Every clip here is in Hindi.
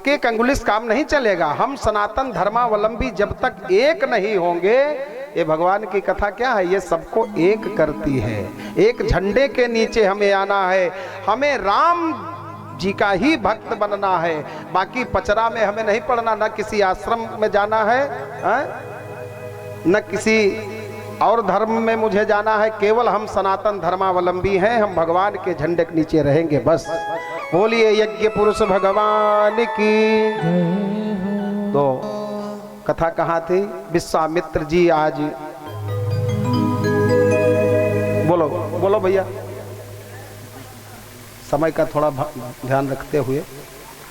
एक एक अंगुलिस काम नहीं चलेगा। हम सनातन धर्मावलंबी जब तक एक नहीं होंगे, ये भगवान की कथा क्या है, ये सबको एक करती है। एक झंडे के नीचे हमें आना है, हमें राम जी का ही भक्त बनना है। बाकी पचरा में हमें नहीं पढ़ना, न किसी आश्रम में जाना है, न किसी और धर्म में मुझे जाना है। केवल हम सनातन धर्मावलंबी हैं, हम भगवान के झंडे के नीचे रहेंगे बस। बोलिए यज्ञ पुरुष भगवान की। तो कथा कहाँ थी? विश्वामित्र जी आज बोलो बोलो भैया, समय का थोड़ा ध्यान रखते हुए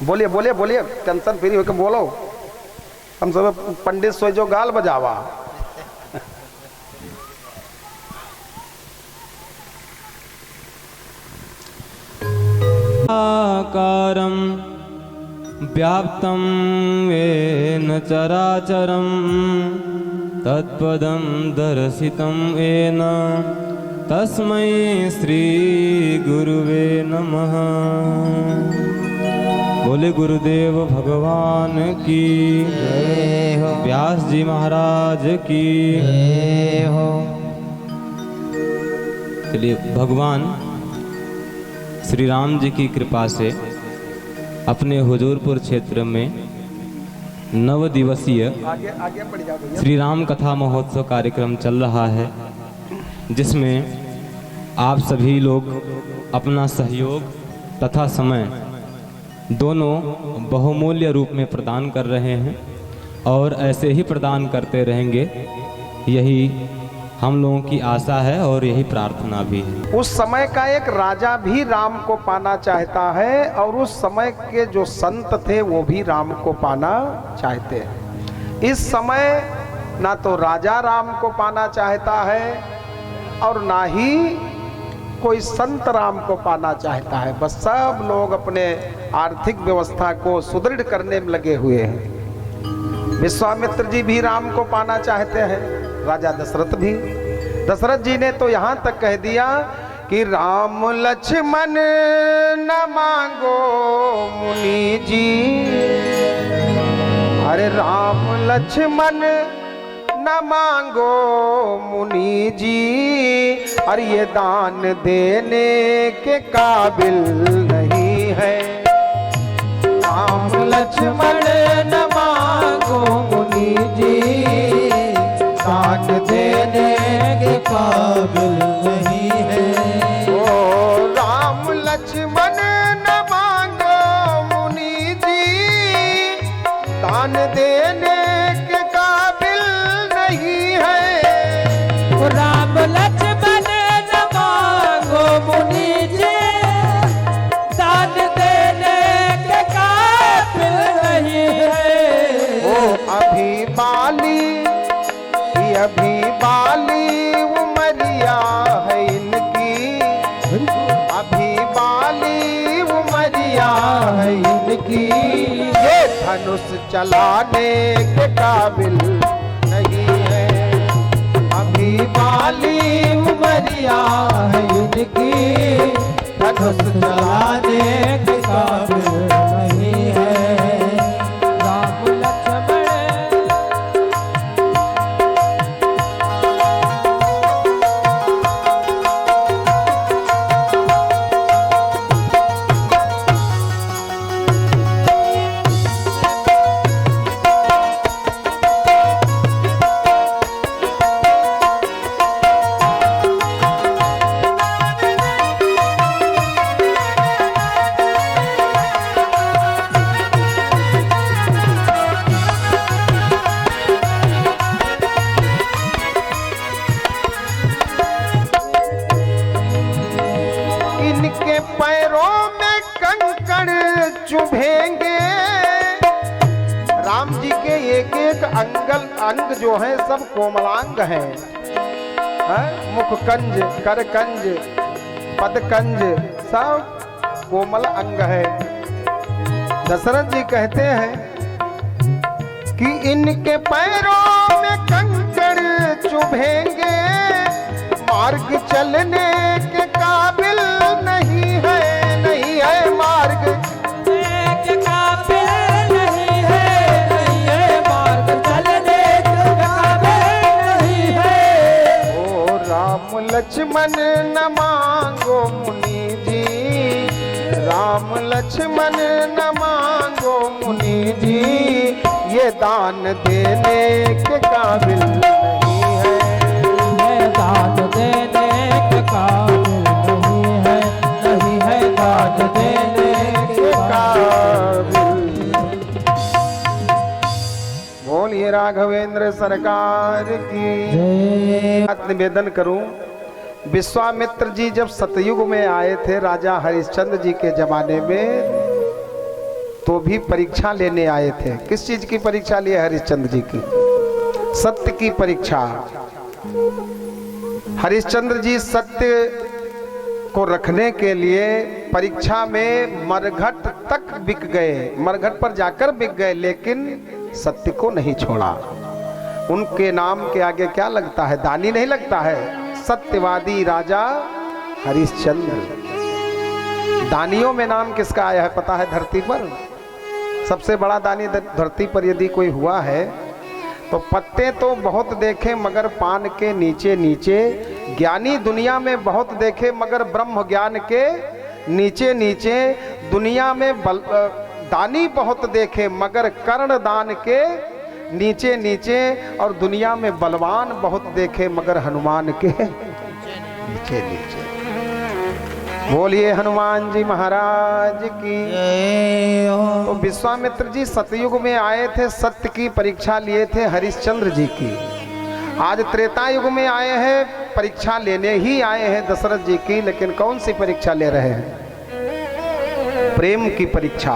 बोलिए बोलिए बोलिए, टेंशन फ्री होकर बोलो। हम सब पंडित सोई जो गाल बजावा। आकारं व्याप्तं येन चराचरं तत्पदं दर्शितं येन तस्मै श्री गुरुवे नमः। बोले गुरुदेव भगवान की जय हो, व्यास जी महाराज की जय हो। चलिए, भगवान श्री राम जी की कृपा से अपने हुजूरपुर क्षेत्र में 9 दिवसीय श्री राम कथा महोत्सव कार्यक्रम चल रहा है, जिसमें आप सभी लोग अपना सहयोग तथा समय दोनों बहुमूल्य रूप में प्रदान कर रहे हैं और ऐसे ही प्रदान करते रहेंगे, यही हम लोगों की आशा है और यही प्रार्थना भी है। उस समय का एक राजा भी राम को पाना चाहता है और उस समय के जो संत थे वो भी राम को पाना चाहते हैं। इस समय ना तो राजा राम को पाना चाहता है और ना ही कोई संत राम को पाना चाहता है। बस सब लोग अपने आर्थिक व्यवस्था को सुदृढ़ करने में लगे हुए हैं। विश्वामित्र जी भी राम को पाना चाहते हैं, राजा दशरथ भी। दशरथ जी ने तो यहाँ तक कह दिया कि राम लक्ष्मण न मांगो मुनि जी, अरे राम लक्ष्मण न मांगो मुनि जी, और ये दान देने के काबिल नहीं है। राम लक्ष्मण न मांगो मुनि जी, दान देने के काबिल नहीं है। ओ राम लक्ष्मण न मांगो मुनि जी, दान देने के काबिल नहीं है। ओ राम लक्ष्मण न मांगो मुनि जी, दान देने के काबिल नहीं है। ओ अभी बाली उमरिया है इनकी, अभी बाली उमरिया है इनकी, ये धनुष चलाने के काबिल नहीं है। अभी बाली उमरिया है इनकी, धनुष चलाने के काबिल नहीं है। राम लक्ष्मण चुभेंगे। राम जी के एक एक अंग जो है सब कोमलांग हैं, मुखकंज, करकंज, पदकंज, सब कोमल अंग है। दशरथ जी कहते हैं कि इनके पैरों में कंकड़ चुभेंगे, मार्ग चलने के काबिल नहीं है, नहीं है मार्ग के काबिल लक्ष्मण न मांगो मुनि जी, राम लक्ष्मण न मांगो मुनि जी, ये दान देने के काबिल नहीं है, ये दान देने के काबिल नहीं है, नहीं है दान देने के काबिल। बोलिए राघवेंद्र सरकार की जय। निवेदन करूं, विश्वामित्र जी जब सतयुग में आए थे राजा हरिश्चंद्र जी के जमाने में, तो भी परीक्षा लेने आए थे। किस चीज की परीक्षा लिए हरिश्चंद्र जी की? सत्य की परीक्षा। हरिश्चंद्र जी सत्य को रखने के लिए परीक्षा में मरघट तक बिक गए, मरघट पर जाकर बिक गए, लेकिन सत्य को नहीं छोड़ा। उनके नाम के आगे क्या लगता है? दानी नहीं लगता है, सत्यवादी राजा हरिश्चंद्र। दानियों में नाम किसका आया है पता है? धरती पर सबसे बड़ा दानी धरती पर यदि कोई हुआ है तो पत्ते तो बहुत देखे मगर पान के नीचे नीचे, ज्ञानी दुनिया में बहुत देखे मगर ब्रह्म ज्ञान के नीचे नीचे, दुनिया में दानी बहुत देखे मगर कर्ण दान के नीचे नीचे, और दुनिया में बलवान बहुत देखे मगर हनुमान के नीचे नीचे। बोलिए हनुमान जी महाराज की। तो विश्वामित्र जी सतयुग में आए थे, सत्य की परीक्षा लिए थे हरिश्चंद्र जी की। आज त्रेता युग में आए हैं, परीक्षा लेने ही आए हैं दशरथ जी की, लेकिन कौन सी परीक्षा ले रहे हैं? प्रेम की परीक्षा।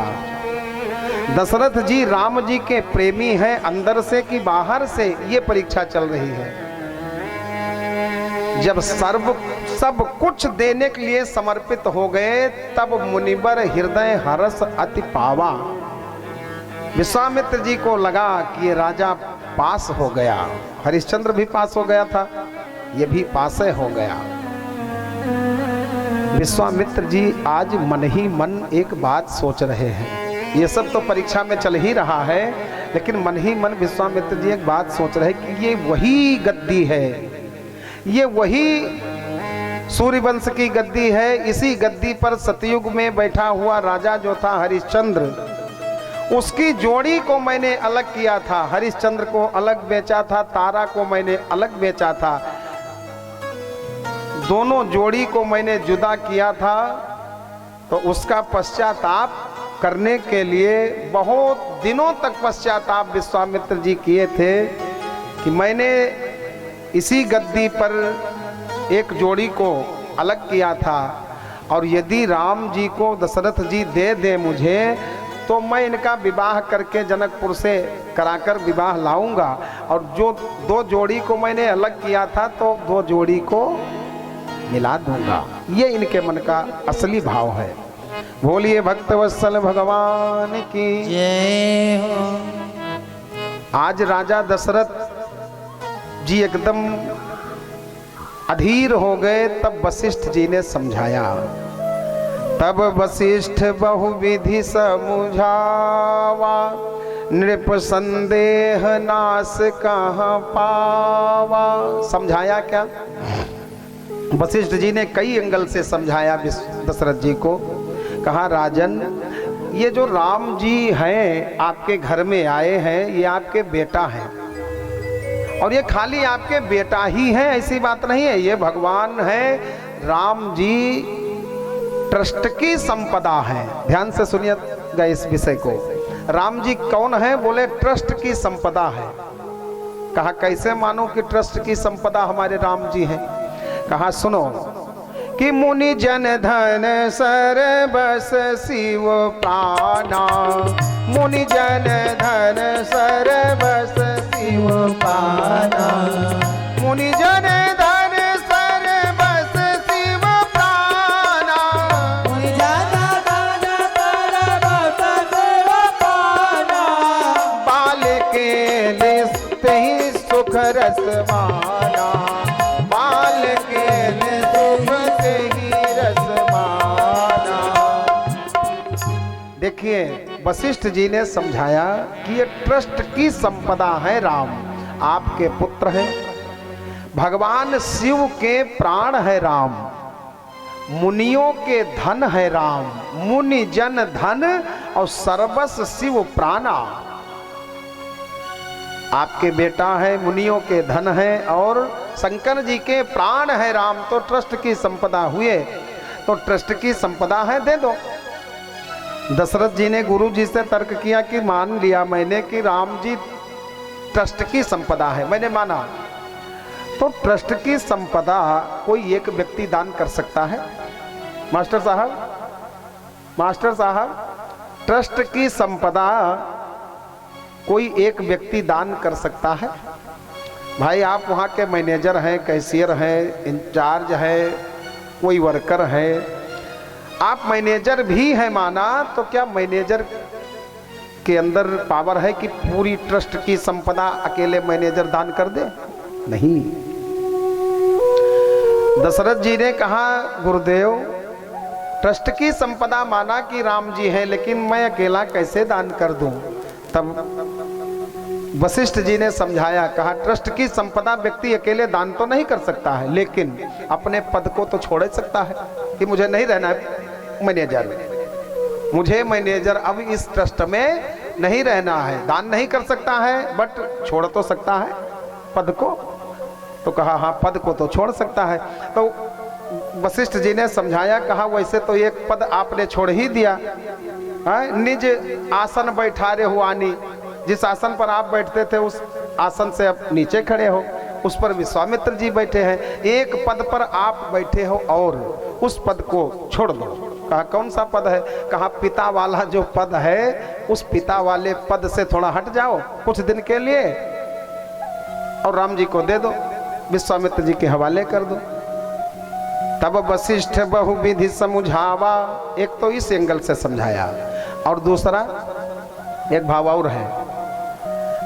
दशरथ जी राम जी के प्रेमी हैं, अंदर से कि बाहर से, ये परीक्षा चल रही है। जब सब कुछ देने के लिए समर्पित हो गए, तब मुनिवर हृदय हर्ष अति पावा। विश्वामित्र जी को लगा कि ये राजा पास हो गया, हरिश्चंद्र भी पास हो गया था, ये भी पास हो गया। विश्वामित्र जी आज मन ही मन एक बात सोच रहे हैं। ये सब तो परीक्षा में चल ही रहा है, लेकिन मन ही मन विश्वामित्र जी एक बात सोच रहे हैं कि ये वही गद्दी है, ये वही सूर्यवंश की गद्दी है। इसी गद्दी पर सतयुग में बैठा हुआ राजा जो था हरिश्चंद्र, उसकी जोड़ी को मैंने अलग किया था, हरिश्चंद्र को अलग बेचा था, तारा को मैंने अलग बेचा था, दोनों जोड़ी को मैंने जुदा किया था। तो उसका पश्चाताप करने के लिए बहुत दिनों तक पश्चाताप विश्वामित्र जी किए थे कि मैंने इसी गद्दी पर एक जोड़ी को अलग किया था, और यदि राम जी को दशरथ जी दे दे मुझे, तो मैं इनका विवाह करके जनकपुर से कराकर विवाह लाऊंगा, और जो दो जोड़ी को मैंने अलग किया था तो दो जोड़ी को मिला दूंगा। ये इनके मन का असली भाव है। बोलिए भक्तवत्सल भगवान की जय हो। आज राजा दशरथ जी एकदम अधीर हो गए, तब वशिष्ठ जी ने समझाया। तब वशिष्ठ बहुविधि समझावा, नृप संदेह नाश कहाँ पावा। समझाया क्या? वशिष्ठ जी ने कई एंगल से समझाया दशरथ जी को। कहा राजन, ये जो राम जी हैं आपके घर में आए हैं, ये आपके बेटा हैं, और ये खाली आपके बेटा ही हैं ऐसी बात नहीं है, ये भगवान है। राम जी ट्रस्ट की संपदा है। ध्यान से सुनिएगा इस विषय को। राम जी कौन है? बोले ट्रस्ट की संपदा है। कहा कैसे मानो कि ट्रस्ट की संपदा हमारे राम जी हैं? कहा सुनो कि मुनि जन धन सर्वस शिव प्राणा, मुनि जन धन सर्वस शिव प्राणा, मुनि जन धन सर्वस शिव प्राणा, मुनि जन धन सर्वस शिव प्राणा, बाल के लिस्त ही सुख रसमाना, बाल के सुख से ही रसमाना। देखिए वशिष्ठ जी ने समझाया कि ये ट्रस्ट की संपदा है। राम आपके पुत्र हैं, भगवान शिव के प्राण है राम, मुनियों के धन है राम, मुनि जन धन और सर्वस्व शिव प्राणा। आपके बेटा है, मुनियों के धन है और शंकर जी के प्राण है राम, तो ट्रस्ट की संपदा हुए, तो ट्रस्ट की संपदा है दे दो। दशरथ जी ने गुरु जी से तर्क किया कि मान लिया मैंने कि राम जी ट्रस्ट की संपदा है, मैंने माना। तो ट्रस्ट की संपदा कोई एक व्यक्ति दान कर सकता है? मास्टर साहब, ट्रस्ट की संपदा कोई एक व्यक्ति दान कर सकता है? भाई आप वहाँ के मैनेजर हैं, कैशियर हैं, इंचार्ज है, कोई वर्कर है, आप मैनेजर भी हैं माना, तो क्या मैनेजर के अंदर पावर है कि पूरी ट्रस्ट की संपदा अकेले मैनेजर दान कर दे? नहीं। दशरथ जी ने कहा गुरुदेव ट्रस्ट की संपदा माना कि राम जी हैं, लेकिन मैं अकेला कैसे दान कर दूं? तब वशिष्ठ जी ने समझाया, कहा ट्रस्ट की संपदा व्यक्ति अकेले दान तो नहीं कर सकता है, लेकिन अपने पद को तो छोड़ सकता है कि मुझे नहीं रहना है मैनेजर, मुझे मैनेजर अब इस ट्रस्ट में नहीं रहना है। दान नहीं कर सकता है बट छोड़ तो सकता है पद को। तो कहा हाँ पद को तो छोड़ सकता है। तो वशिष्ठ जी ने समझाया, कहा वैसे तो एक पद आपने छोड़ ही दिया, निज आसन बैठा रे हुआनी, जिस आसन पर आप बैठते थे उस आसन से अब नीचे खड़े हो, उस पर विश्वामित्र जी बैठे हैं, एक पद पर आप बैठे हो और उस पद को छोड़ दो। कहा कौन सा पद है? कहा पिता वाला जो पद है उस पिता वाले पद से थोड़ा हट जाओ कुछ दिन के लिए और राम जी को दे दो, विश्वामित्र जी के हवाले कर दो। तब वशिष्ठ बहुविधि समझावा, एक तो इस एंगल से समझाया और दूसरा एक भाव और है।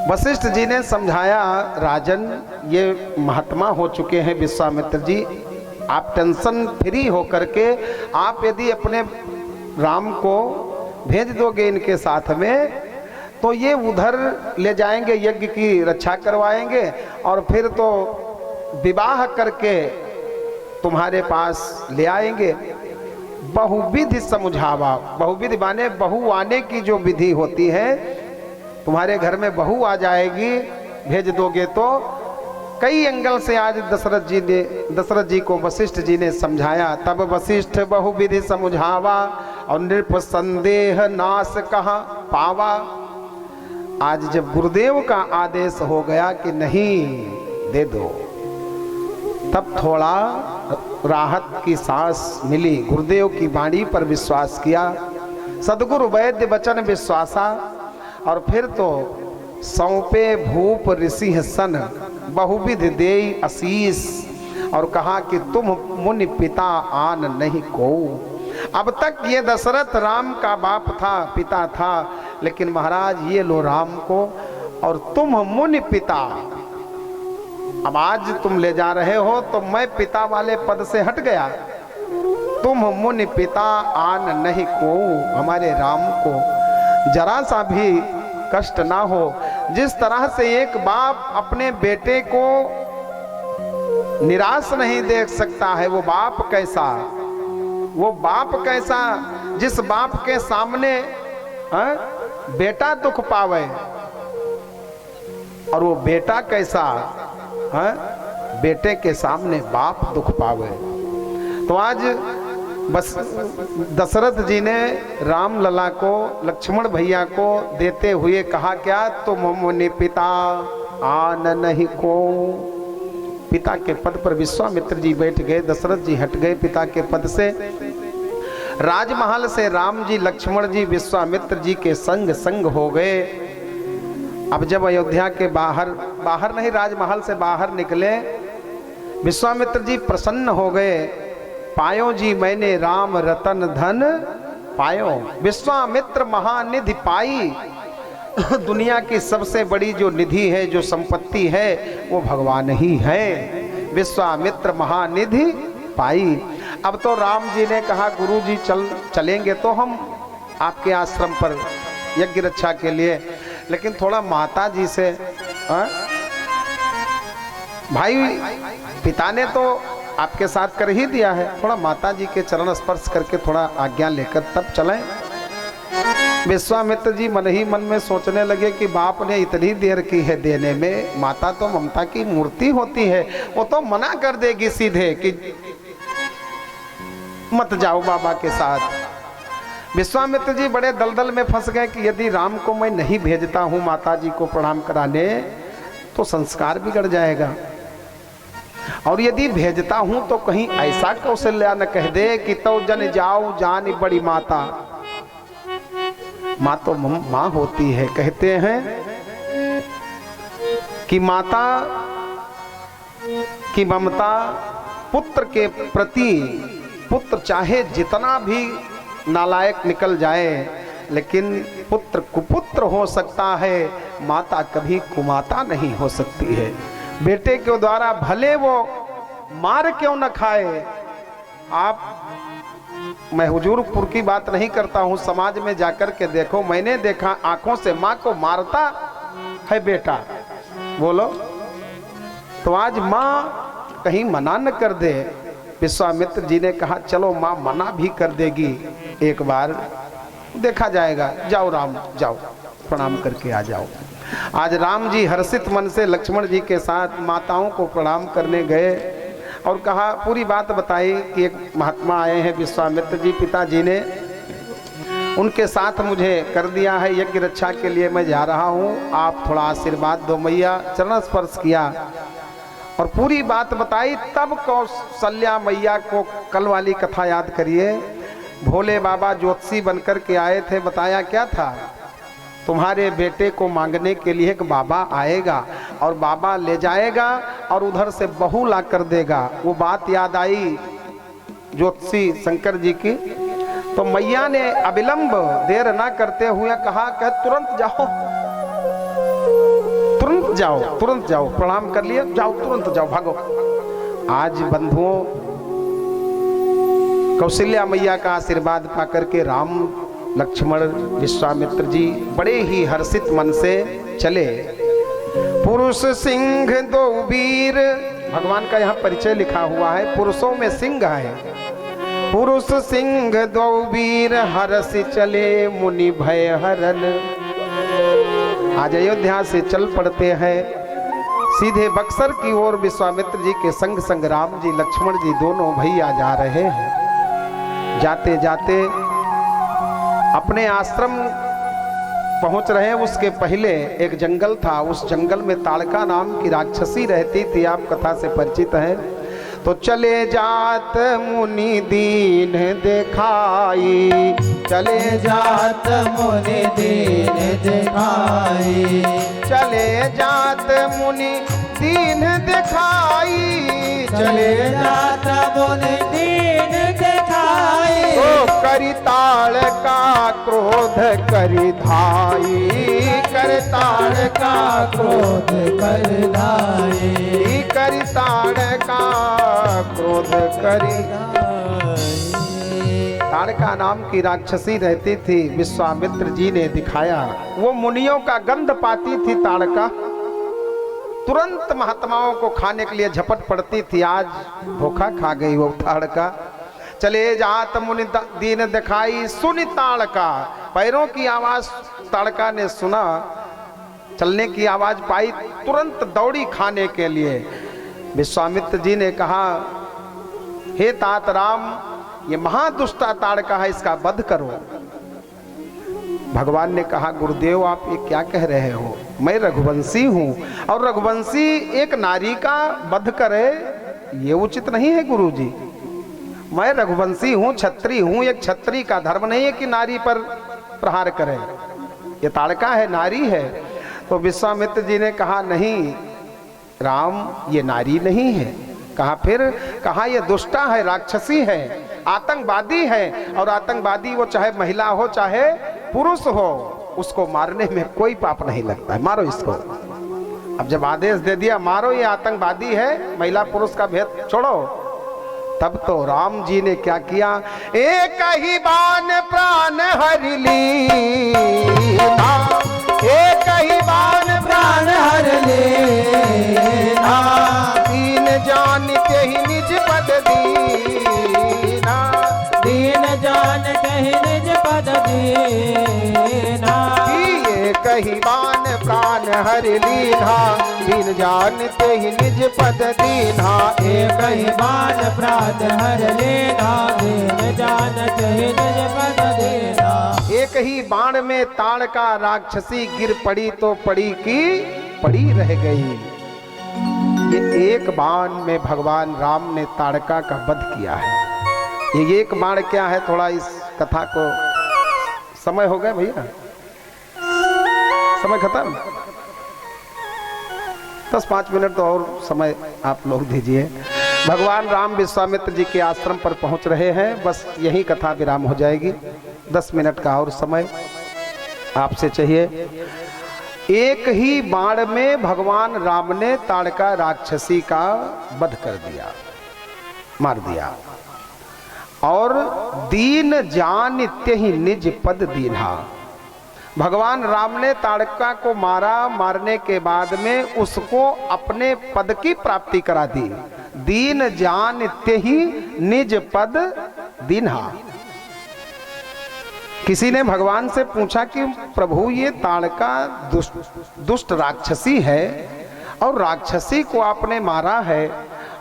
वशिष्ठ जी ने समझाया, राजन ये महात्मा हो चुके हैं विश्वामित्र जी, आप टेंशन फ्री होकर के आप यदि अपने राम को भेज दोगे इनके साथ में, तो ये उधर ले जाएंगे, यज्ञ की रक्षा करवाएंगे और फिर तो विवाह करके तुम्हारे पास ले आएंगे। बहुविधि समझावा, बहुविधि माने बहु आने की जो विधि होती है, तुम्हारे घर में बहू आ जाएगी, भेज दोगे तो। कई एंगल से आज दशरथ जी को वशिष्ठ जी ने समझाया। तब वशिष्ठ बहुविधि समझावा और नृप संदेह नाश कहा पावा। आज जब गुरुदेव का आदेश हो गया कि नहीं दे दो, तब थोड़ा राहत की सांस मिली। गुरुदेव की वाणी पर विश्वास किया, सदगुरु वैद्य वचन विश्वासा, और फिर तो सौंपे भूप ऋषि सन बहुविधि देई आशीष, और कहा कि तुम मुनि पिता आन नहीं को। अब तक ये दशरथ राम का बाप था, पिता था, लेकिन महाराज ये लो राम को और तुम मुनि पिता। अब आज तुम ले जा रहे हो तो मैं पिता वाले पद से हट गया, तुम मुनि पिता आन नहीं को। हमारे राम को जरा सा भी कष्ट ना हो। जिस तरह से एक बाप अपने बेटे को निराश नहीं देख सकता है, वो बाप कैसा, वो बाप कैसा जिस बाप के सामने बेटा दुख पावे, और वो बेटा कैसा बेटे के सामने बाप दुख पावे। तो आज बस दशरथ जी ने राम लला को, लक्ष्मण भैया को देते हुए कहा, क्या तुम मुनि पिता आन नहीं को। पिता के पद पर विश्वामित्र जी बैठ गए, दशरथ जी हट गए पिता के पद से। राजमहल से राम जी, लक्ष्मण जी विश्वामित्र जी के संग संग हो गए। अब जब अयोध्या के बाहर नहीं, राजमहल से बाहर निकले, विश्वामित्र जी प्रसन्न हो गए। पायो जी मैंने राम रतन धन पायो, विश्वामित्र महानिधि पाई। दुनिया की सबसे बड़ी जो निधि है, जो संपत्ति है, वो भगवान ही है। विश्वामित्र महानिधि पाई। अब तो राम जी ने कहा, गुरु जी चलेंगे तो हम आपके आश्रम पर यज्ञ रक्षा के लिए, लेकिन थोड़ा माता जी से भाई पिता ने तो आपके साथ कर ही दिया है, थोड़ा माता जी के चरण स्पर्श करके थोड़ा आज्ञा लेकर तब चलें। विश्वामित्र जी मन ही मन में सोचने लगे कि बाप ने इतनी देर की है देने में, माता तो ममता की मूर्ति होती है, वो तो मना कर देगी सीधे कि मत जाओ बाबा के साथ। विश्वामित्र जी बड़े दलदल में फंस गए कि यदि राम को मैं नहीं भेजता हूं माता जी को प्रणाम कराने तो संस्कार बिगड़ जाएगा, और यदि भेजता हूं तो कहीं ऐसा कौशल्या न कह दे कि तो जन जाओ जान बड़ी माता। माँ तो माँ होती है, कहते हैं कि माता की ममता पुत्र के प्रति, पुत्र चाहे जितना भी नालायक निकल जाए लेकिन पुत्र कुपुत्र हो सकता है, माता कभी कुमाता नहीं हो सकती है। बेटे के द्वारा भले वो मार क्यों न खाए, आप, मैं हुजूरपुर की बात नहीं करता हूं, समाज में जाकर के देखो, मैंने देखा आंखों से माँ को मारता है बेटा, बोलो तो आज माँ कहीं मना न कर दे। विश्वामित्र जी ने कहा चलो माँ मना भी कर देगी, एक बार देखा जाएगा, जाओ राम जाओ प्रणाम करके आ जाओ। आज राम जी हर्षित मन से लक्ष्मण जी के साथ माताओं को प्रणाम करने गए और कहा, पूरी बात बताई कि एक महात्मा आए हैं विश्वामित्र जी, पिताजी ने उनके साथ मुझे कर दिया है यज्ञ रक्षा के लिए, मैं जा रहा हूँ, आप थोड़ा आशीर्वाद दो। मैया चरण स्पर्श किया और पूरी बात बताई। तब कौशल्या मैया को कल वाली कथा याद करिए, भोले बाबा ज्योतिषी बनकर के आए थे, बताया क्या था, तुम्हारे बेटे को मांगने के लिए एक बाबा आएगा और बाबा ले जाएगा और उधर से बहू ला कर देगा। वो बात याद आई ज्योतिषी शंकर जी की, तो मैया ने अविलंब देर ना करते हुए कहा कि तुरंत जाओ, तुरंत जाओ, तुरंत जाओ, प्रणाम कर लिए, जाओ तुरंत जाओ, भागो। आज बंधुओं कौशल्या मैया का आशीर्वाद पाकर के राम लक्ष्मण विश्वामित्र जी बड़े ही हर्षित मन से चले। पुरुष सिंह दो वीर, भगवान का यहाँ परिचय लिखा हुआ है, पुरुषों में सिंह है। पुरुष सिंह दो वीर हर्ष चले मुनि भय हरन। आज अयोध्या से चल पड़ते हैं सीधे बक्सर की ओर। विश्वामित्र जी के संग संग राम जी लक्ष्मण जी दोनों भैया जा रहे हैं। जाते जाते अपने आश्रम पहुंच रहे हैं, उसके पहले एक जंगल था, उस जंगल में ताड़का नाम की राक्षसी रहती थी, आप कथा से परिचित हैं। तो चले जात मुनि दीन दिखाई, चले जात मुनि दीन दिखाई, चले जात मुनि दीन दिखाई, चले जात मुनि दीन दिखाई। तो करी ताड़का क्रोध करी धाई, कर ताड़का क्रोध कर धाई, करी ताड़का क्रोध करी। ताड़का नाम की राक्षसी रहती थी, विश्वामित्र जी ने दिखाया, वो मुनियों का गंध पाती थी ताड़का, तुरंत महात्माओं को खाने के लिए झपट पड़ती थी। आज धोखा खा गई वो ताड़का। चले जात मुनि दीन दिखाई सुनि ताड़का, पैरों की आवाज ताड़का ने सुना, चलने की आवाज पाई, तुरंत दौड़ी खाने के लिए। विश्वामित्र जी ने कहा, हे तात राम, ये महादुष्टा ताड़का है, इसका वध करो। भगवान ने कहा, गुरुदेव आप ये क्या कह रहे हो, मैं रघुवंशी हूं और रघुवंशी एक नारी का वध करे ये उचित नहीं है गुरुजी। मैं रघुवंशी हूं, क्षत्रिय हूं, एक क्षत्रिय का धर्म नहीं है कि नारी पर प्रहार करे, ये ताड़का है, नारी है। तो विश्वामित्र जी ने कहा, नहीं राम ये नारी नहीं है। कहा फिर? कहा ये दुष्टा है, राक्षसी है, आतंकवादी है, और आतंकवादी वो चाहे महिला हो चाहे पुरुष हो, उसको मारने में कोई पाप नहीं लगता है, मारो इसको। अब जब आदेश दे दिया मारो, ये आतंकवादी है, महिला पुरुष का भेद छोड़ो, तब तो राम जी ने क्या किया, एक ही बाण प्राण हर ली, एक ही बाण प्राण हर ले, ही बाण प्राण हर लीधा, दीन जानते ही निज पद दीन्हा। एक ही बाण प्राण हर लेना, दीन जानत ही निज पद दीन्हा। एक ही बाण में ताड़का राक्षसी गिर पड़ी तो पड़ी की पड़ी रह गई। ये एक बाण में भगवान राम ने ताड़का का वध किया है। ये एक बाण क्या है, थोड़ा इस कथा को, समय हो गया भैया, समय खत्म, 10-5 मिनट तो और समय आप लोग दीजिए। भगवान राम विश्वामित्र जी के आश्रम पर पहुंच रहे हैं, बस यही कथा विराम हो जाएगी। 10 मिनट का और समय आपसे चाहिए। एक ही बाण में भगवान राम ने ताड़का राक्षसी का वध कर दिया, मार दिया। और दीन जानित्य ही निज पद दीन्हा। भगवान राम ने ताड़का को मारा, मारने के बाद में उसको अपने पद की प्राप्ति करा दी। दीन जानित्य ही निज पद दीन्हा। किसी ने भगवान से पूछा कि प्रभु ये ताड़का दुष्ट राक्षसी है और राक्षसी को आपने मारा है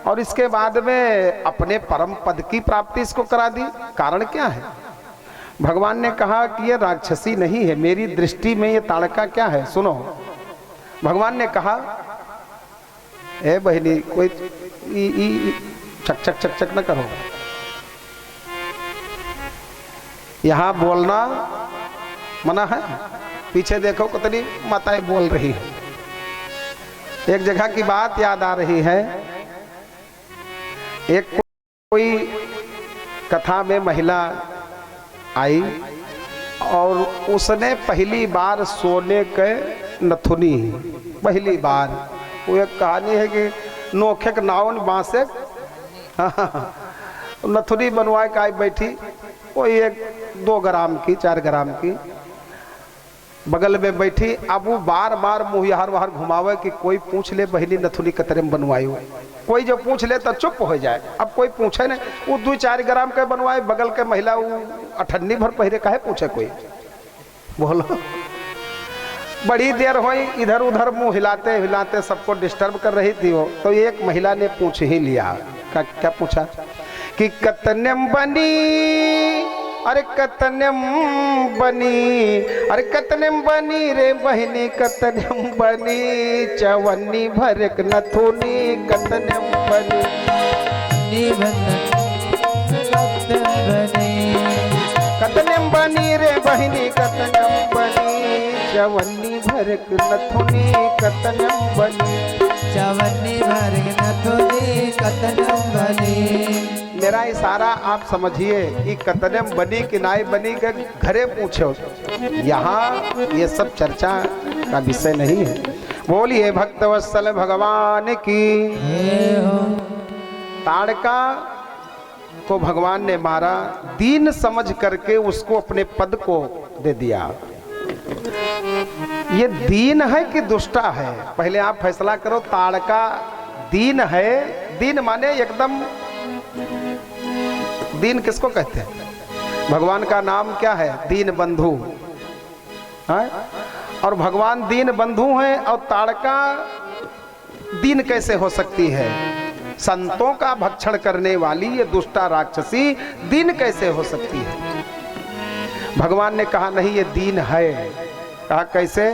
और इसके बाद में अपने परम पद की प्राप्ति इसको करा दी, कारण क्या है? भगवान ने कहा कि ये राक्षसी नहीं है, मेरी दृष्टि में ये ताड़का क्या है, सुनो। भगवान ने कहा, ए बहनी कोई चक चक चक चक न करो, यहां बोलना मना है। पीछे देखो कितनी माताएं बोल रही है। एक जगह की बात याद आ रही है। एक कोई कथा में महिला आई और उसने पहली बार सोने के नथुनी, पहली बार, वो एक कहानी है कि नोखे नावन बांसे नथुनी बनवाए का बैठी, कोई 1-2 ग्राम की 4 ग्राम की बगल में बैठी। अब वो बार बार मुँह यार बाहर घुमावे कि कोई पूछ ले बहनी नथुनी कतरे में बनवाई हो। कोई जो पूछ ले तो चुप हो जाए। अब कोई पूछे नहीं, वो 2-4 ग्राम के बनवाए, बगल के महिला वो 18 भर पहले काहे पूछे कोई, बोलो। बड़ी देर हुई, इधर उधर मुंह हिलाते हिलाते सबको डिस्टर्ब कर रही थी वो। तो एक महिला ने पूछ ही लिया। क्या पूछा कि कतनम बनी, अरे कतनम बनी, अरे कतनम बनी रे बहनी, कतनम बनी, चवन्नी भरक नथुनी कतनम बनी। कतनम बनी रे बहनी, कतनम बनी, चवन्नी भरक नथुनी कतनम बनी। चवन्नी भरक नथुनी कतनम बनी। मेरा इशारा आप समझिए कि कतनम बनी कि नाई बनी के घरे पूछो, यहाँ ये सब चर्चा का विषय नहीं है। बोलिए भक्तवत्सल भगवान की। ताड़का को भगवान ने मारा, दीन समझ करके उसको अपने पद को दे दिया। ये दीन है कि दुष्टा है, पहले आप फैसला करो। ताड़का दीन है, दीन माने एकदम, दीन किसको कहते हैं? भगवान का नाम क्या है? दीन बंधु है? और भगवान दीन बंधु हैं और ताड़का दीन कैसे हो सकती है? संतों का भक्षण करने वाली ये दुष्टा राक्षसी दीन कैसे हो सकती है? भगवान ने कहा नहीं, ये दीन है। कहा कैसे?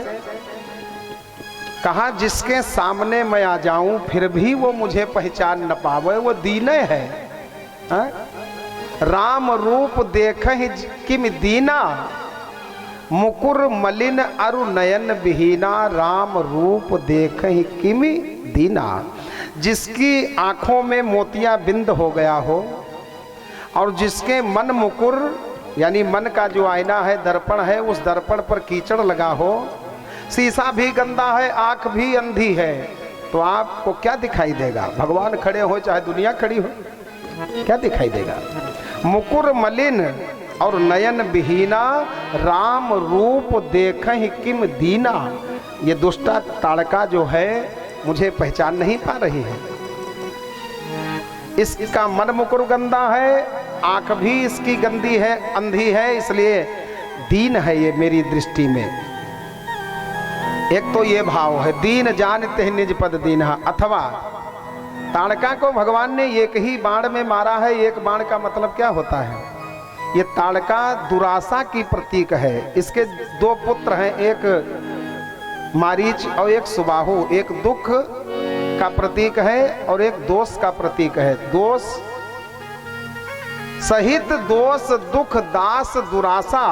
कहा जिसके सामने मैं आ जाऊं फिर भी वो मुझे पहचान न पावे, वो दीन है। राम रूप देखहि किम दीना, मुकुर मलिन अरु नयन विहीना। राम रूप देखहि किम दीना। जिसकी आंखों में मोतिया बिंद हो गया हो और जिसके मन मुकुर यानी मन का जो आईना है, दर्पण है, उस दर्पण पर कीचड़ लगा हो, शीशा भी गंदा है, आंख भी अंधी है, तो आपको क्या दिखाई देगा? भगवान खड़े हो चाहे दुनिया खड़ी हो, क्या दिखाई देगा? मुकुर मलिन और नयन विहीना, राम रूप देखहि किम दीना। ये दुष्टा ताड़का जो है मुझे पहचान नहीं पा रही है। इसका मन मुकुर गंदा है, आंख भी इसकी गंदी है, अंधी है, इसलिए दीन है ये मेरी दृष्टि में। एक तो ये भाव है, दीन जानते हैं निज पद दीन्हा। अथवा ताड़का को भगवान ने एक ही बाण में मारा है। एक बाण का मतलब क्या होता है? ये ताड़का दुराशा की प्रतीक है। इसके दो पुत्र हैं, एक मारीच और एक सुबाहु। एक दुख का प्रतीक है और एक दोष का प्रतीक है। दोष सहित दोष दुख दास दुराशा,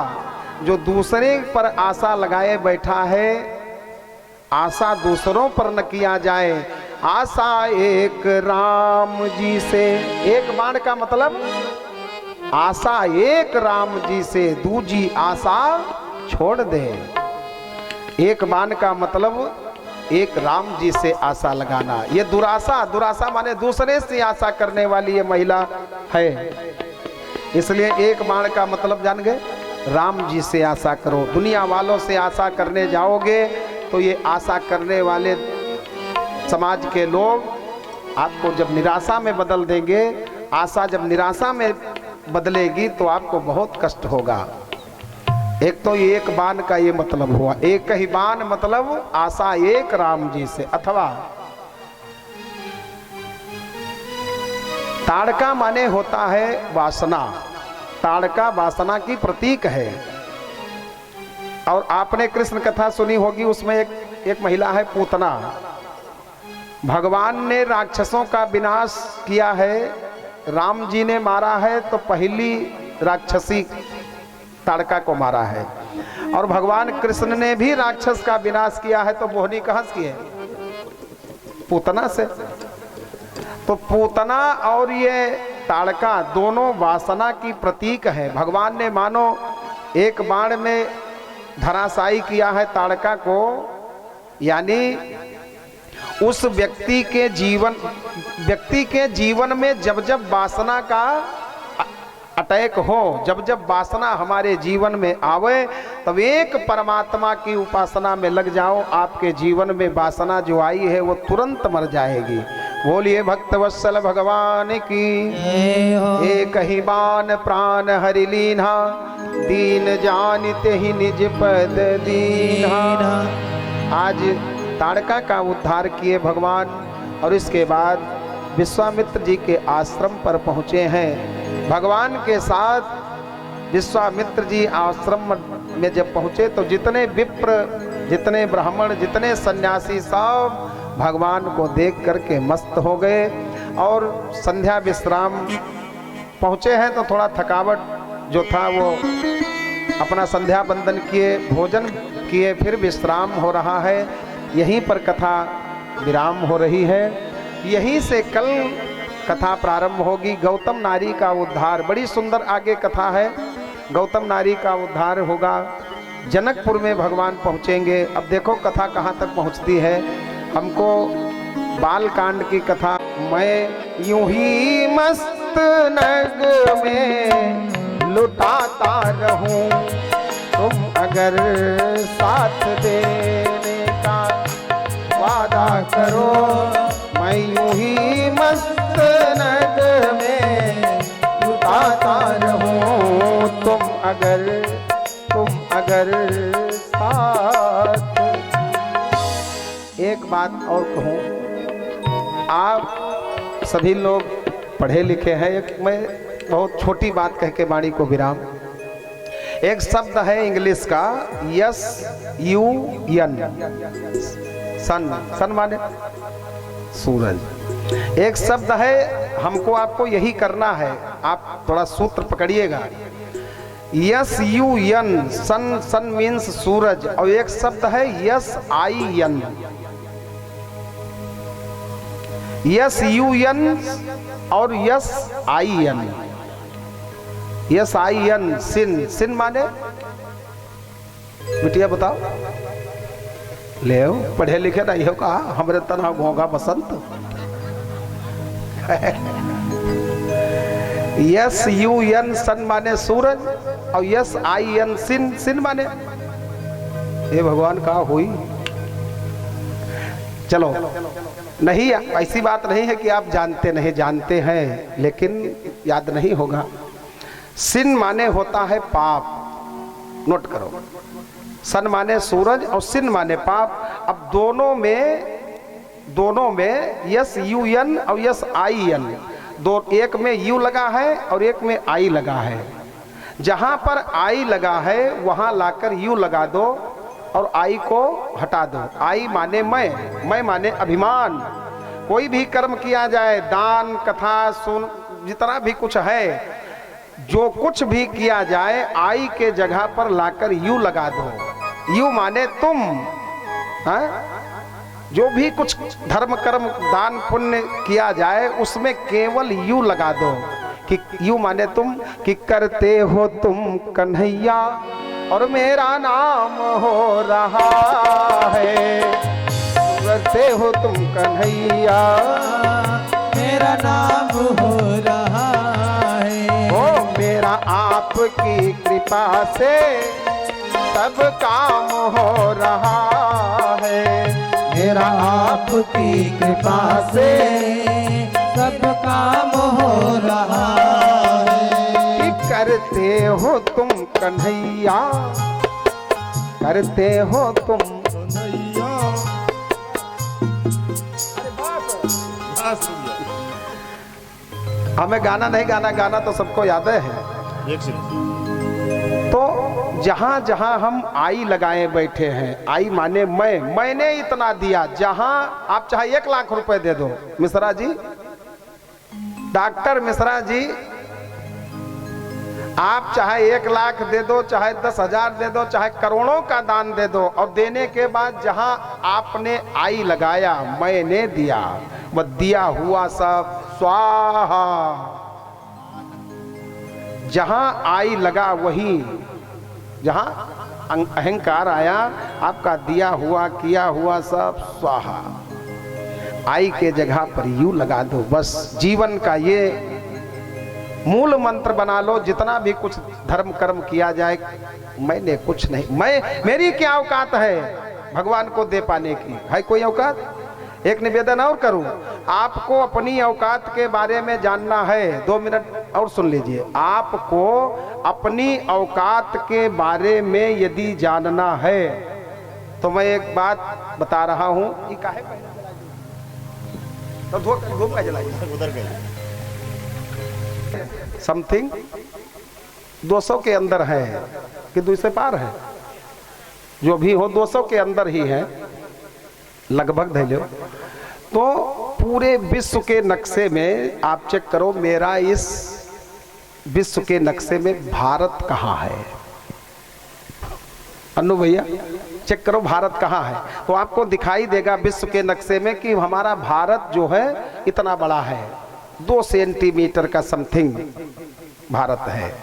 जो दूसरे पर आशा लगाए बैठा है, आशा दूसरों पर न किया जाए। आशा एक राम जी से। एक बाण का मतलब आशा एक राम जी से, दूजी आशा छोड़ दे। एक बाण का मतलब एक राम जी से आशा लगाना। ये दुराशा, दुराशा माने दूसरे से आशा करने वाली ये महिला है। इसलिए एक बाण का मतलब जान गए, राम जी से आशा करो। दुनिया वालों से आशा करने जाओगे तो ये आशा करने वाले समाज के लोग आपको जब निराशा में बदल देंगे। आशा जब निराशा में बदलेगी तो आपको बहुत कष्ट होगा। एक तो ये एक बाण का ये मतलब हुआ, एक ही बाण मतलब आशा एक राम जी से। अथवा ताड़का माने होता है वासना। ताड़का वासना की प्रतीक है। और आपने कृष्ण कथा सुनी होगी, उसमें एक महिला है पूतना। भगवान ने राक्षसों का विनाश किया है, राम जी ने मारा है, तो पहली राक्षसी ताड़का को मारा है। और भगवान कृष्ण ने भी राक्षस का विनाश किया है, तो मोहनी कहां से की है? पूतना से। तो पूतना और ये ताड़का दोनों वासना की प्रतीक है। भगवान ने मानो एक बाण में धराशायी किया है ताड़का को, यानी उस व्यक्ति के जीवन में जब जब वासना का अटैक हो, जब जब वासना हमारे जीवन में आवे, तब एक परमात्मा की उपासना में लग जाओ। आपके जीवन में वासना जो आई है वो तुरंत मर जाएगी। बोलिए भक्तवत्सल भगवान की। एक ही बाण प्राण हरि लीन्हा, दीन जानते ही निज पद दीन्हा। आज ताड़का का उद्धार किए भगवान, और इसके बाद विश्वामित्र जी के आश्रम पर पहुँचे हैं। भगवान के साथ विश्वामित्र जी आश्रम में जब पहुँचे तो जितने विप्र, जितने ब्राह्मण, जितने सन्यासी सब भगवान को देख करके मस्त हो गए। और संध्या विश्राम पहुँचे हैं तो थोड़ा थकावट जो था वो अपना संध्या बंदन किए, भोजन किए, फिर विश्राम हो रहा है। यहीं पर कथा विराम हो रही है। यहीं से कल कथा प्रारंभ होगी। गौतम नारी का उद्धार, बड़ी सुंदर आगे कथा है। गौतम नारी का उद्धार होगा। जनकपुर में भगवान पहुँचेंगे। अब देखो कथा कहाँ तक पहुँचती है। हमको बाल कांड की कथा, मैं यूं ही मस्त नग में लुटाता रहूं, तुम अगर साथ देने का वादा करो। मैं यूं ही मस्त नग में लुटाता रहूं, तुम अगर साथ। एक बात और कहूं, आप सभी लोग पढ़े लिखे हैं। एक मैं बहुत छोटी बात कह के वाणी को विराम। एक शब्द है इंग्लिश का SUN, सन माने सूरज। एक शब्द है, हमको आपको यही करना है। आप थोड़ा सूत्र पकड़िएगा। SUN, सन मीन्स सूरज। और एक शब्द है SIN, SUN और SIN। SIN सिन माने, बिटिया बताओ, ले पढ़े लिखे नहीं हो कहा हमरे तना भोगा बसंत। SUN सन माने सूरज और SIN सिन माने ये भगवान कहा हुई। चलो नहीं, ऐसी बात नहीं है कि आप जानते नहीं, जानते हैं लेकिन याद नहीं होगा। सिन माने होता है पाप। नोट करो, सन माने सूरज और सिन माने पाप। अब दोनों में यस यू एन और यस आई एन, दो, एक में यू लगा है और एक में आई लगा है। जहां पर आई लगा है वहां लाकर यू लगा दो और आई को हटा दो। आई माने मैं माने अभिमान। कोई भी कर्म किया जाए, दान, कथा, सुन, जितना भी कुछ है, जो कुछ भी किया जाए आई के जगह पर लाकर यू लगा दो। यू माने तुम। जो भी कुछ धर्म कर्म दान पुण्य किया जाए उसमें केवल यू लगा दो कि यू माने तुम, कि करते हो तुम कन्हैया और मेरा नाम हो रहा है। करते हो तुम कन्हैया मेरा नाम हो रहा है। ओ मेरा आपकी कृपा से सब काम हो रहा है। मेरा आपकी कृपा से सब काम हो रहा है। कि करते हो तुम कन्हैया, करते हो तुम कन्हैया। हमें गाना नहीं गाना, गाना तो सबको याद है। तो जहां जहां हम आई लगाए बैठे हैं, आई माने मैंने इतना दिया। जहां आप चाहे 1 लाख रुपए दे दो, मिश्रा जी, डॉक्टर मिश्रा जी, आप चाहे 1 लाख दे दो, चाहे 10,000 दे दो, चाहे करोड़ों का दान दे दो, और देने के बाद जहां आपने आई लगाया, मैंने दिया, वह दिया हुआ सब स्वाहा। जहां आई लगा वही, जहां अहंकार आया, आपका दिया हुआ किया हुआ सब स्वाहा। आई के जगह पर यू लगा दो। बस जीवन का ये मूल मंत्र बना लो। जितना भी कुछ धर्म कर्म किया जाए, मैंने कुछ नहीं, मेरी क्या औकात है भगवान को दे पाने की? है कोई औकात? एक निवेदन और करूं, आपको अपनी औकात के बारे में जानना है। 2 मिनट और सुन लीजिए। आपको अपनी औकात के बारे में यदि जानना है तो मैं एक बात बता रहा हूं। ये काहे तो धूप का जलाइए उधर गए। समथिंग 200 के अंदर है कि 200 से पार है, जो भी हो 200 के अंदर ही है लगभग धैर्य। तो पूरे विश्व के नक्शे में आप चेक करो, मेरा इस विश्व के नक्शे में भारत कहाँ है? अन्नू भैया चेक करो भारत कहाँ है, तो आपको दिखाई देगा विश्व के नक्शे में कि हमारा भारत जो है इतना बड़ा है, 2 सेंटीमीटर का समथिंग भारत है।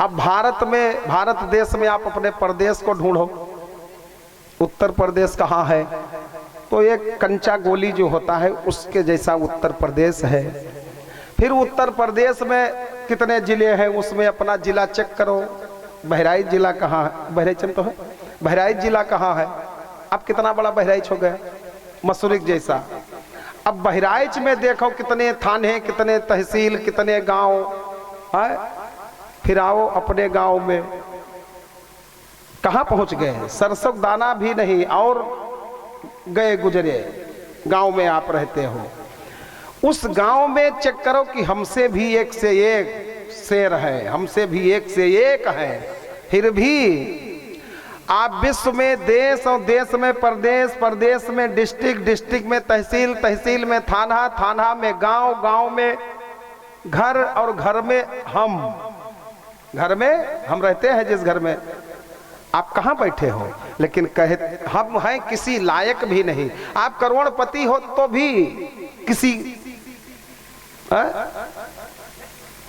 अब भारत देश में आप अपने प्रदेश को ढूंढो। उत्तर प्रदेश कहाँ है? तो एक कंचा गोली जो होता है उसके जैसा उत्तर प्रदेश है। फिर उत्तर प्रदेश में कितने जिले हैं, उसमें अपना जिला चेक करो। बहराइच जिला कहाँ है? बहराइच तो है, बहराइच जिला कहाँ है? अब कितना बड़ा बहराइच हो गया, मसूरी जैसा। अब बहराइच में देखो कितने थाने, कितने तहसील, कितने गांव है। फिर आओ अपने गांव में, कहाँ पहुंच गए? सरसों दाना भी नहीं और गए गुजरे गांव में आप रहते हो। उस गांव में चेक करो कि हमसे भी एक से एक शेर है, हमसे भी एक से एक है। फिर भी आप विश्व में देश और देश में प्रदेश, प्रदेश में डिस्ट्रिक्ट, डिस्ट्रिक्ट में तहसील, तहसील में थाना, थाना में गांव, गांव में घर और घर में हम, घर में हम रहते हैं जिस घर में। आप कहाँ बैठे हो? लेकिन कहे हम हैं किसी लायक भी नहीं। आप करोड़पति हो तो भी किसी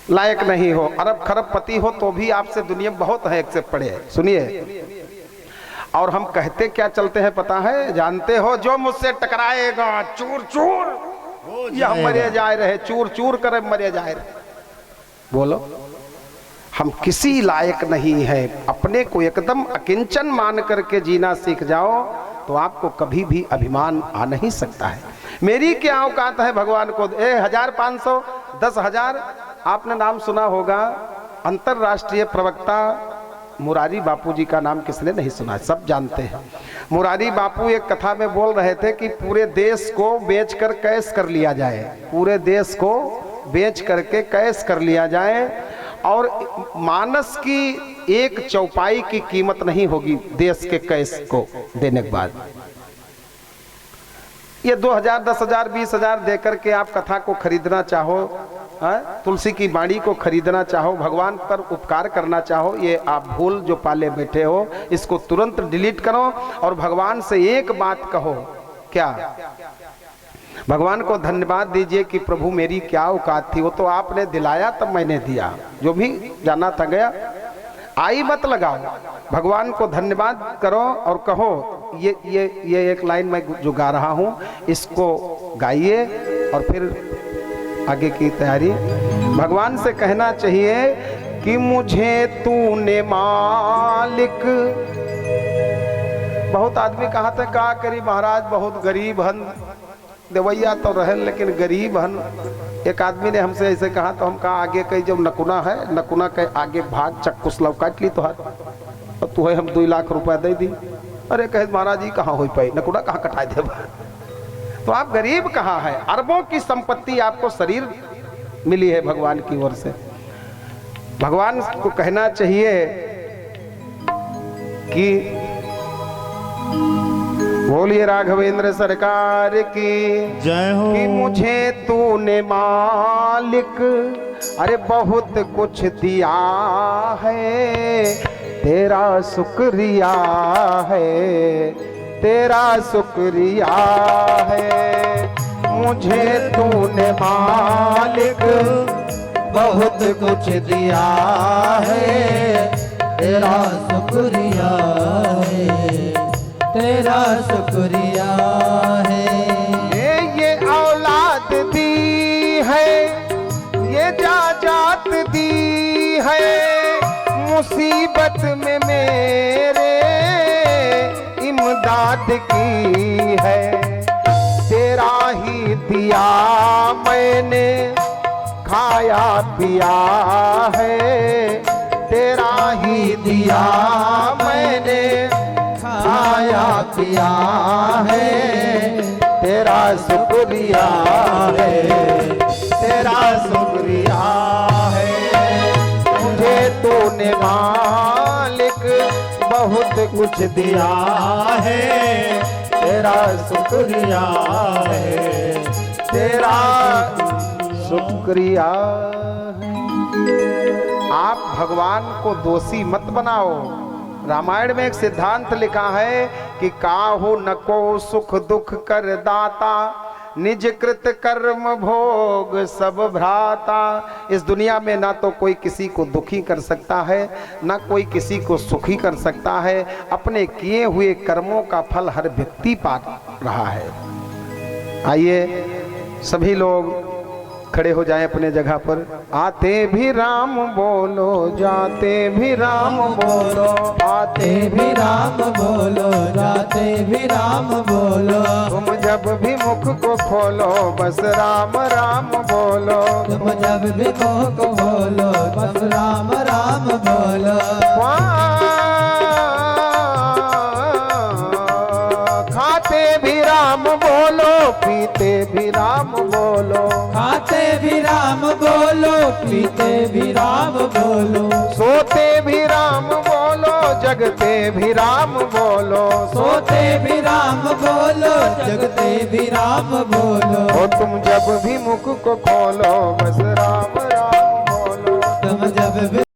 लायक नहीं हो। अरब खरबपति हो तो भी आपसे दुनिया में बहुत है एक से पड़े। सुनिए, और हम कहते क्या चलते हैं पता है? जानते हो, जो मुझसे टकराएगा चूर चूर या मरे जाए रहे, चूर चूर करे मरे जाए रहे। बोलो, हम किसी लायक नहीं है। अपने को एकदम अकिंचन मान करके जीना सीख जाओ तो आपको कभी भी अभिमान आ नहीं सकता है। मेरी क्या औकात है भगवान को? 1500, 10,000। आपने नाम सुना होगा, अंतरराष्ट्रीय प्रवक्ता मुरारी बापू जी का नाम किसने नहीं सुना है, सब जानते हैं। मुरारी बापू एक कथा में बोल रहे थे कि पूरे देश को बेचकर कैश कर लिया जाए, पूरे देश को बेच करके कैश कर लिया जाए और मानस की एक चौपाई की कीमत नहीं होगी देश के कैश को देने के बाद। ये 2000, 10,000, 20,000 देकर के आप कथा को खरीदना चाहो, तुलसी की बाड़ी को खरीदना चाहो, भगवान पर उपकार करना चाहो, ये आप भूल जो पाले बैठे हो इसको तुरंत डिलीट करो और भगवान से एक बात कहो। क्या? भगवान को धन्यवाद दीजिए कि प्रभु मेरी क्या औकात थी, वो तो आपने दिलाया तब मैंने दिया, जो भी जाना था गया। आई मत लगाओ, भगवान को धन्यवाद करो और कहो ये एक लाइन मैं जो गा रहा हूँ इसको गाइए और फिर आगे की तैयारी। भगवान से कहना चाहिए कि मुझे तूने मालिक। बहुत आदमी कहा था का करी महाराज बहुत गरीब हन, देवैया तो रहे लेकिन गरीब हन। एक आदमी ने हमसे ऐसे कहा तो हम कहा आगे कहीं जब नकुना है, नकुना के आगे भाग चक्कुस लव काट ली तो हाथ और तू है हम 2 लाख रुपया दे दी। अरे कहे महाराज जी कहाँ हो पाई, नकुना कहाँ कटाए दे। तो आप गरीब कहाँ है, अरबों की संपत्ति आपको शरीर मिली है भगवान की ओर से। भगवान को कहना चाहिए कि बोलिए राघवेंद्र सरकार की जय हो। कि मुझे तूने मालिक अरे बहुत कुछ दिया है, तेरा शुक्रिया है, तेरा शुक्रिया है। मुझे तूने मालिक बहुत कुछ दिया है, तेरा शुक्रिया है, तेरा शुक्रिया है। ये औलाद दी है, ये जात दी है, मुसीबत में मेरे इमदाद की है। तेरा ही दिया मैंने खाया पिया है, तेरा ही दिया मैंने खाया पिया है, तेरा शुक्रिया है, तेरा शुक्रिया है। मुझे तूने मालिक बहुत कुछ दिया है, तेरा शुक्रिया है, तेरा शुक्रिया है। आप भगवान को दोषी मत बनाओ। रामायण में एक सिद्धांत लिखा है कि काहू न को सुख दुख कर दाता, निज कृत कर्म भोग सब भ्राता। इस दुनिया में ना तो कोई किसी को दुखी कर सकता है, ना कोई किसी को सुखी कर सकता है। अपने किए हुए कर्मों का फल हर व्यक्ति पा रहा है। आइए सभी लोग खड़े हो जाएं अपने जगह पर। आते भी राम बोलो, जाते भी राम बोलो, आते भी राम बोलो, जाते भी राम बोलो। तुम जब भी मुख को खोलो बस राम राम बोलो, तुम जब भी मुख को खोलो बस राम राम बोलो। खाते भी राम बोलो, पीते भी राम बोलो, खाते भी राम बोलो, पीते भी राम बोलो। सोते भी राम बोलो, जगते भी राम बोलो, सोते भी राम बोलो, जगते भी राम बोलो। और तुम जब भी मुख को खोलो बस राम राम बोलो, तुम जब भी